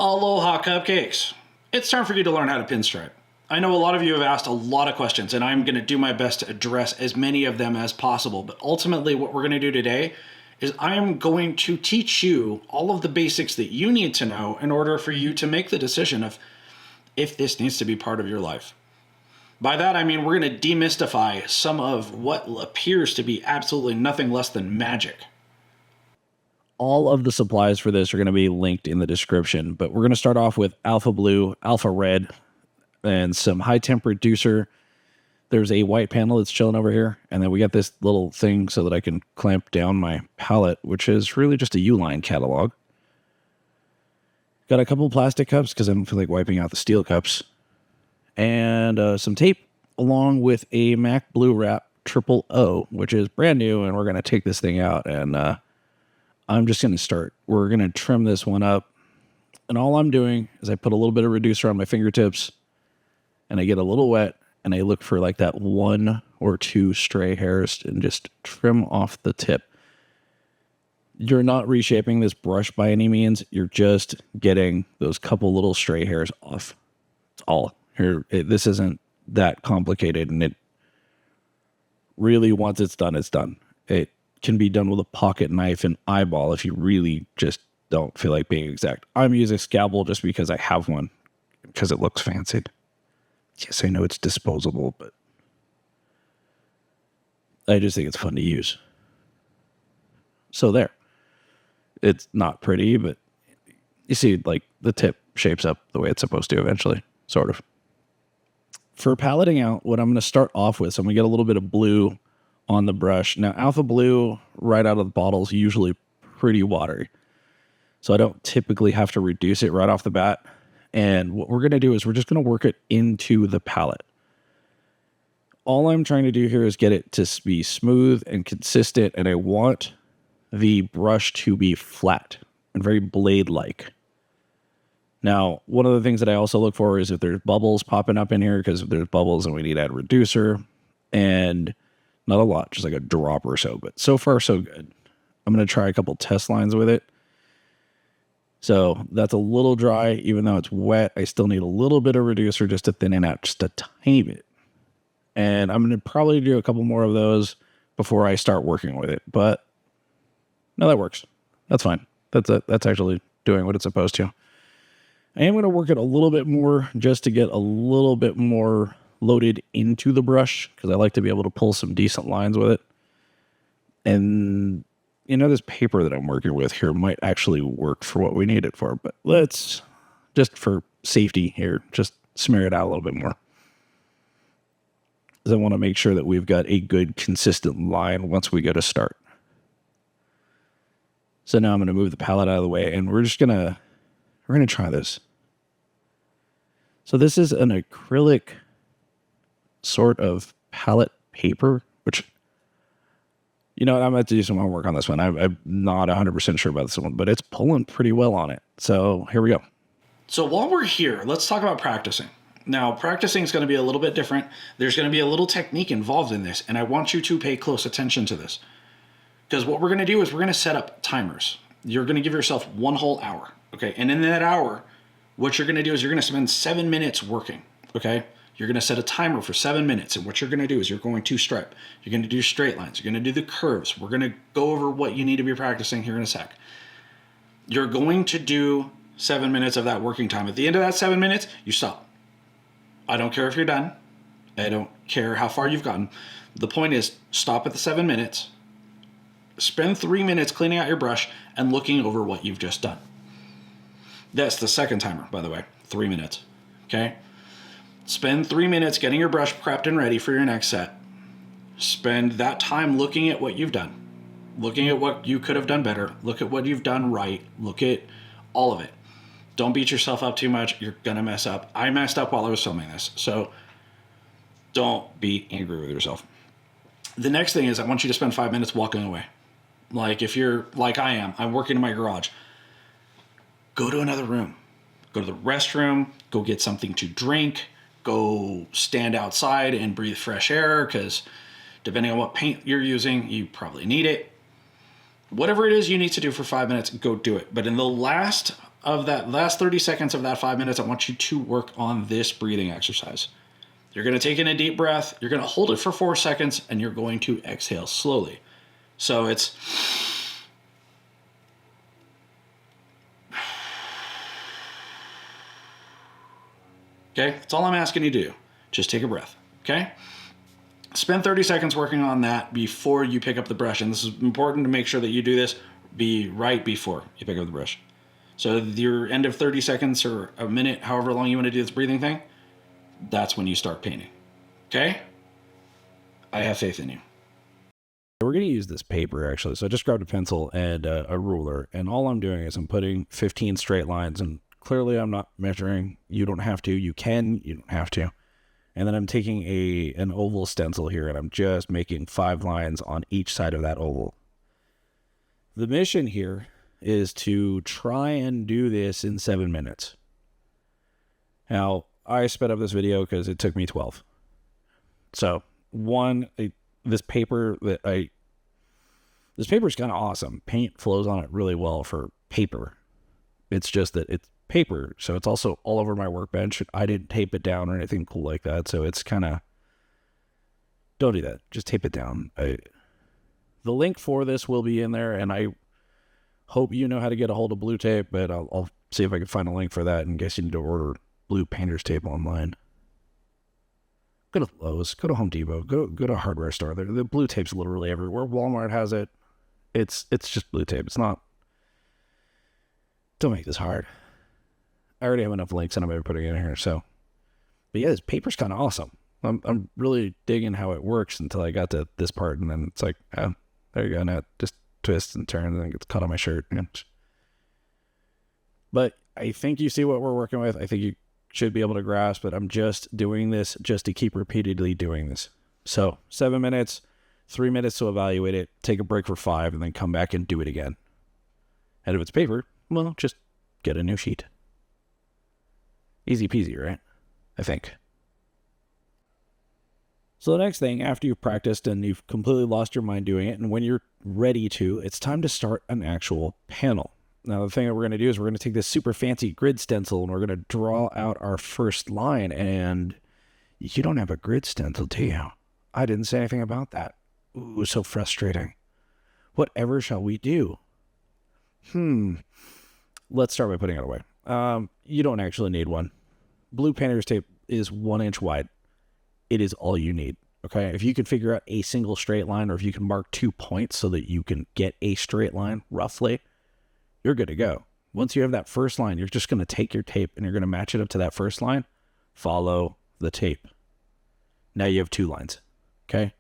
Aloha cupcakes! It's time for you to learn how to pinstripe. I know a lot of you have asked a lot of questions, and I'm going to do my best to address as many of them as possible. But ultimately, what we're going to do today is I am going to teach you all of the basics that you need to know in order for you to make the decision of if this needs to be part of your life. By that, I mean we're going to demystify some of what appears to be absolutely nothing less than magic. All of the supplies for this are going to be linked in the description, but we're going to start off with alpha blue, alpha red, and some high temp reducer. There's a white panel that's chilling over here, and then we got this little thing so that I can clamp down my palette, which is really just a U-line catalog. Got a couple of plastic cups because I don't feel like wiping out the steel cups, and some tape along with a MAC Blue Wrap Triple O, which is brand new, and we're going to take this thing out, and I'm just going to start. We're going to trim this one up, and all I'm doing is I put a little bit of reducer on my fingertips, and I get a little wet, and I look for like that 1 or 2 stray hairs and just trim off the tip. You're not reshaping this brush by any means. You're just getting those couple little stray hairs off. It's all. This isn't that complicated, and it really, once it's done, it's done. It can be done with a pocket knife and eyeball if you really just don't feel like being exact. I'm using scalpel just because I have one, because it looks fancy. Yes, I know it's disposable, but I just think it's fun to use. So there. It's not pretty, but you see, like, the tip shapes up the way it's supposed to eventually, sort of. For palleting out, what I'm going to start off with, so I'm going to get a little bit of blue on the brush. Now, alpha blue right out of the bottle is usually pretty watery, so I don't typically have to reduce it right off the bat. And what we're going to do is we're just going to work it into the palette. All I'm trying to do here is get it to be smooth and consistent, and I want the brush to be flat and very blade-like. Now, one of the things that I also look for is if there's bubbles popping up in here, because if there's bubbles, then we need to add reducer, and not a lot, just like a drop or so, but so far so good. I'm going to try a couple test lines with it. So that's a little dry, even though it's wet. I still need a little bit of reducer just to thin it out just a tiny bit. And I'm going to probably do a couple more of those before I start working with it. But no, that works. That's fine. That's actually doing what it's supposed to. I am going to work it a little bit more just to get a little bit more loaded into the brush, because I like to be able to pull some decent lines with it. And you know, this paper that I'm working with here might actually work for what we need it for, but let's, just for safety here, just smear it out a little bit more. Because I want to make sure that we've got a good consistent line once we go to start. So now I'm going to move the palette out of the way, and we're going to try this. So this is an acrylic sort of palette paper, which, you know, I'm going to do some more work on this one. I'm not 100% sure about this one, but it's pulling pretty well on it. So here we go. So while we're here, let's talk about practicing. Now, practicing is going to be a little bit different. There's going to be a little technique involved in this, and I want you to pay close attention to this. Because what we're going to do is we're going to set up timers. You're going to give yourself 1 whole hour, okay? And in that hour, what you're going to do is you're going to spend 7 minutes working, okay? You're going to set a timer for 7 minutes, and what you're going to do is you're going to stripe. You're going to do straight lines. You're going to do the curves. We're going to go over what you need to be practicing here in a sec. You're going to do 7 minutes of that working time. At the end of that 7 minutes, you stop. I don't care if you're done. I don't care how far you've gotten. The point is, stop at the 7 minutes. Spend 3 minutes cleaning out your brush and looking over what you've just done. That's the second timer, by the way. 3 minutes. Okay? Spend 3 minutes getting your brush prepped and ready for your next set. Spend that time looking at what you've done. Looking at what you could have done better. Look at what you've done right. Look at all of it. Don't beat yourself up too much. You're going to mess up. I messed up while I was filming this. So don't be angry with yourself. The next thing is I want you to spend 5 minutes walking away. Like if you're like I am, I'm working in my garage. Go to another room. Go to the restroom. Go get something to drink. Go stand outside and breathe fresh air, because depending on what paint you're using, you probably need it. Whatever it is you need to do for 5 minutes, go do it. But in the last 30 seconds of that 5 minutes, I want you to work on this breathing exercise. You're going to take in a deep breath, you're going to hold it for 4 seconds, and you're going to exhale slowly. So it's okay, that's all I'm asking you to do. Just take a breath, okay? Spend 30 seconds working on that before you pick up the brush. And this is important to make sure that you do this right before you pick up the brush. So your end of 30 seconds or a minute, however long you want to do this breathing thing, that's when you start painting, okay? I have faith in you. We're going to use this paper, actually. So I just grabbed a pencil and a ruler, and all I'm doing is I'm putting 15 straight lines, and clearly I'm not measuring. You don't have to. You can. You don't have to. And then I'm taking an oval stencil here, and I'm just making 5 lines on each side of that oval. The mission here is to try and do this in 7 minutes. Now, I sped up this video because it took me 12. So, this paper is kind of awesome. Paint flows on it really well for paper. It's just that it's paper, so it's also all over my workbench. I didn't tape it down or anything cool like that, so it's kind of, don't do that. Just tape it down. The link for this will be in there, and I hope you know how to get a hold of blue tape, but I'll see if I can find a link for that in case you need to order blue painter's tape online. Go to Lowe's, go to Home Depot, go to a hardware store. The blue tape's literally everywhere. Walmart has it. It's just blue tape. It's not. Don't make this hard. I already have enough links and I'm going to be putting it in here. So, but yeah, this paper's kind of awesome. I'm really digging how it works until I got to this part, and then it's like, oh, there you go. Now it just twists and turns and it gets caught on my shirt. But I think you see what we're working with. I think you should be able to grasp it. I'm just doing this just to keep repeatedly doing this. So 7 minutes, 3 minutes to evaluate it, take a break for 5, and then come back and do it again. And if it's paper, well, just get a new sheet. Easy peasy, right? I think. So the next thing, after you've practiced and you've completely lost your mind doing it, and when you're ready to, it's time to start an actual panel. Now, the thing that we're going to do is we're going to take this super fancy grid stencil and we're going to draw out our first line. And you don't have a grid stencil, do you? I didn't say anything about that. Ooh, so frustrating. Whatever shall we do? Let's start by putting it away. You don't actually need one. Blue painter's tape is 1 inch wide. It is all you need. Okay, if you can figure out a single straight line, or if you can mark 2 points so that you can get a straight line roughly, you're good to go. Once you have that first line, you're just going to take your tape and you're going to match it up to that first line. Follow the tape. Now you have 2 lines. Okay,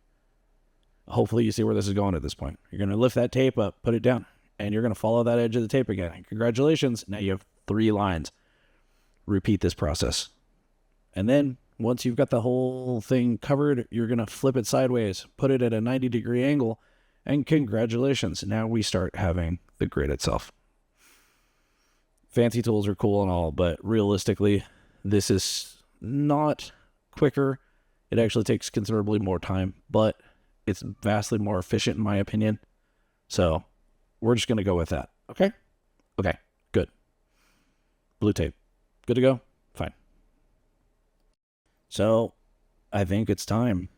hopefully you see where this is going at this point. You're going to lift that tape up, put it down, and you're going to follow that edge of the tape again. Congratulations, now you have 3 lines. Repeat this process. And then once you've got the whole thing covered, you're going to flip it sideways, put it at a 90-degree angle, and congratulations. Now we start having the grid itself. Fancy tools are cool and all, but realistically, this is not quicker. It actually takes considerably more time, but it's vastly more efficient in my opinion. So we're just going to go with that. Okay? Okay, good. Blue tape. Good to go? Fine. So I think it's time.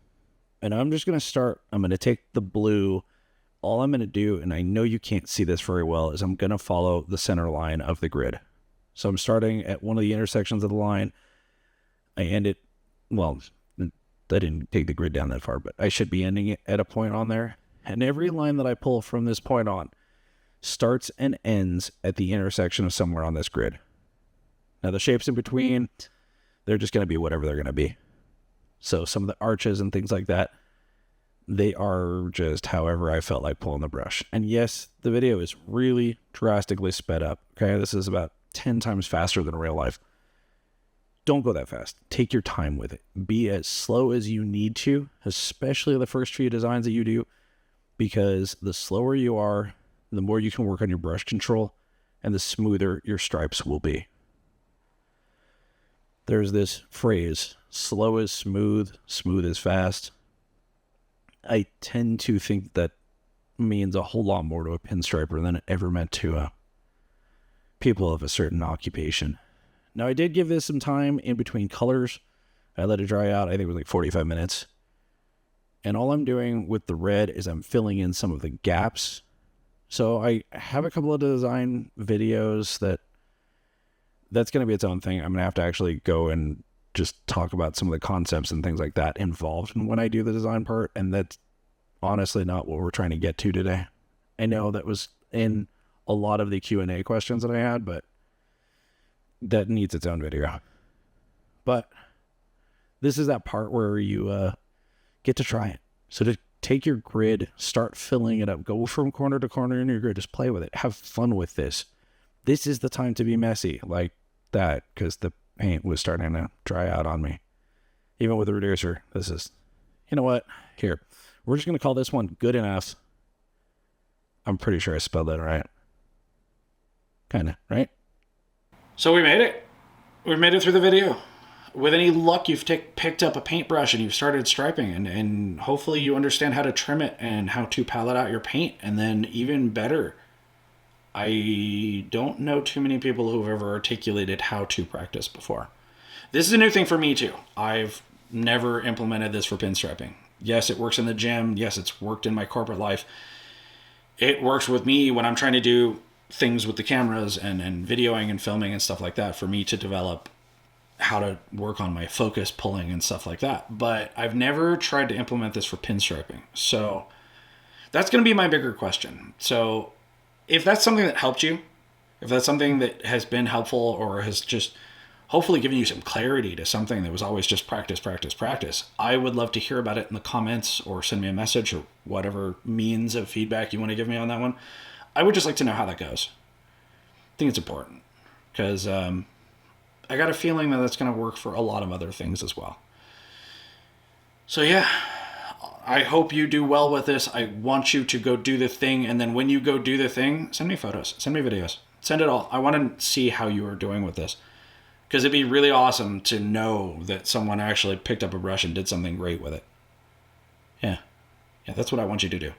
And I'm just going to start. I'm going to take the blue. All I'm going to do, and I know you can't see this very well, is I'm going to follow the center line of the grid. So I'm starting at one of the intersections of the line. I end it, well, I didn't take the grid down that far, but I should be ending it at a point on there. And every line that I pull from this point on starts and ends at the intersection of somewhere on this grid. Now the shapes in between, they're just going to be whatever they're going to be. So some of the arches and things like that, they are just however I felt like pulling the brush. And yes, the video is really drastically sped up. Okay, this is about 10 times faster than real life. Don't go that fast. Take your time with it. Be as slow as you need to, especially the first few designs that you do, because the slower you are, the more you can work on your brush control, and the smoother your stripes will be. There's this phrase, slow is smooth, smooth is fast. I tend to think that means a whole lot more to a pinstriper than it ever meant to people of a certain occupation. Now, I did give this some time in between colors. I let it dry out. I think it was like 45 minutes. And all I'm doing with the red is I'm filling in some of the gaps. So I have a couple of design videos that's going to be its own thing. I'm going to have to actually go and just talk about some of the concepts and things like that involved when I do the design part. And that's honestly not what we're trying to get to today. I know that was in a lot of the Q&A questions that I had, but that needs its own video. But this is that part where you get to try it. So to take your grid, start filling it up, go from corner to corner in your grid, just play with it, have fun with this. This is the time to be messy like that, because the paint was starting to dry out on me. Even with the reducer, this is, you know what? Here, we're just going to call this one good enough. I'm pretty sure I spelled that right. Kind of, right? So we made it. We made it through the video. With any luck, you've picked up a paintbrush and you've started striping, and hopefully you understand how to trim it and how to palette out your paint. And then even better, I don't know too many people who've ever articulated how to practice before. This is a new thing for me too. I've never implemented this for pinstriping. Yes, it works in the gym. Yes, it's worked in my corporate life. It works with me when I'm trying to do things with the cameras and videoing and filming and stuff like that, for me to develop how to work on my focus pulling and stuff like that. But I've never tried to implement this for pinstriping. So that's going to be my bigger question. So if that's something that helped you, if that's something that has been helpful or has just hopefully given you some clarity to something that was always just practice, practice, practice, I would love to hear about it in the comments or send me a message or whatever means of feedback you want to give me on that one. I would just like to know how that goes. I think it's important because I got a feeling that that's going to work for a lot of other things as well. So yeah, I hope you do well with this. I want you to go do the thing. And then when you go do the thing, send me photos, send me videos, send it all. I want to see how you are doing with this, because it'd be really awesome to know that someone actually picked up a brush and did something great with it. Yeah, that's what I want you to do.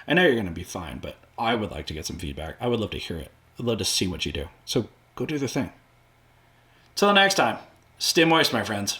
I know you're going to be fine, but I would like to get some feedback. I would love to hear it. I'd love to see what you do. So go do the thing. Till next time, stay moist, my friends.